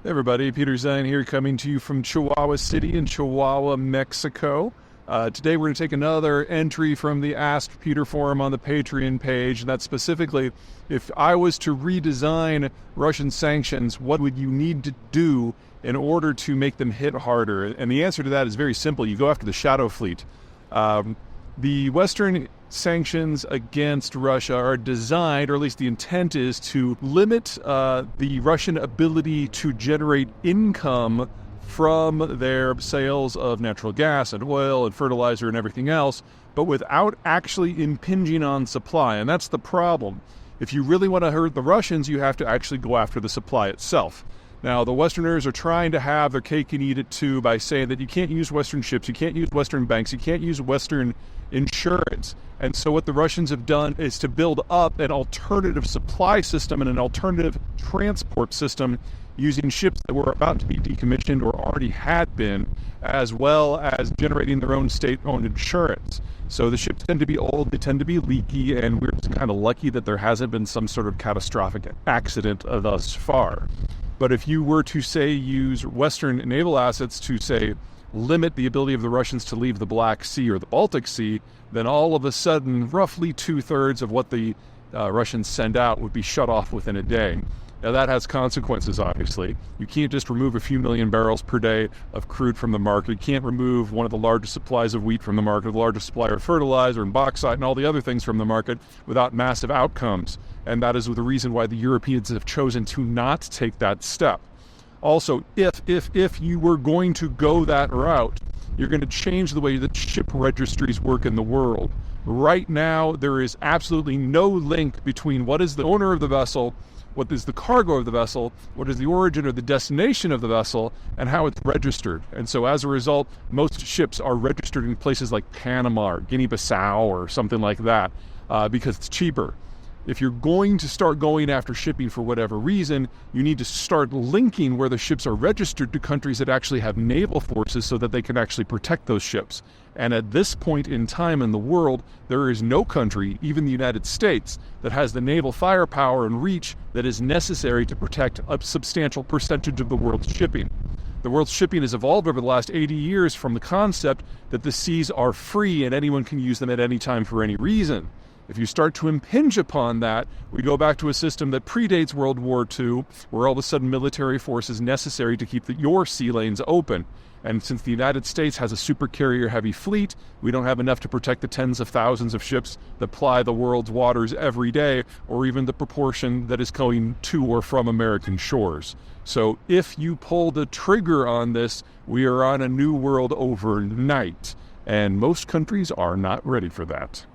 Hey everybody, Peter Zeihan here coming to you from Chihuahua City in Chihuahua, Mexico. Today we're going to take another entry from the Ask Peter forum on the Patreon page, and that's specifically, if I was to redesign Russian sanctions, what would you need to do in order to make them hit harder? And the answer to that is very simple. You go after the shadow fleet. The Western sanctions against Russia are designed, or at least the intent is, to limit the Russian ability to generate income from their sales of natural gas and oil and fertilizer and everything else, but without actually impinging on supply. And that's the problem. If you really want to hurt the Russians, you have to actually go after the supply itself. Now, the Westerners are trying to have their cake and eat it too by saying that you can't use Western ships, you can't use Western banks, you can't use Western insurance. And so what the Russians have done is to build up an alternative supply system and an alternative transport system using ships that were about to be decommissioned or already had been, as well as generating their own state-owned insurance. So the ships tend to be old, they tend to be leaky, and we're just kind of lucky that there hasn't been some sort of catastrophic accident thus far. But if you were to, say, use Western naval assets to, say, limit the ability of the Russians to leave the Black Sea or the Baltic Sea, then all of a sudden, roughly 2/3 of what the Russians send out would be shut off within a day. Now that has consequences, obviously. You can't just remove a few million barrels per day of crude from the market. You can't remove one of the largest supplies of wheat from the market, the largest supplier of fertilizer and bauxite and all the other things from the market without massive outcomes. And that is the reason why the Europeans have chosen to not take that step. Also, if you were going to go that route, you're going to change the way that ship registries work in the world. Right now, there is absolutely no link between what is the owner of the vessel, what is the cargo of the vessel, what is the origin or the destination of the vessel, and how it's registered. And so as a result, most ships are registered in places like Panama or Guinea-Bissau or something like that because it's cheaper. If you're going to start going after shipping for whatever reason, you need to start linking where the ships are registered to countries that actually have naval forces so that they can actually protect those ships. And at this point in time in the world, there is no country, even the United States, that has the naval firepower and reach that is necessary to protect a substantial percentage of the world's shipping. The world's shipping has evolved over the last 80 years from the concept that the seas are free and anyone can use them at any time for any reason. If you start to impinge upon that, we go back to a system that predates World War II, where all of a sudden military force is necessary to keep your sea lanes open. And since the United States has a supercarrier heavy fleet, we don't have enough to protect the tens of thousands of ships that ply the world's waters every day, or even the proportion that is going to or from American shores. So if you pull the trigger on this, we are on a new world overnight. And most countries are not ready for that.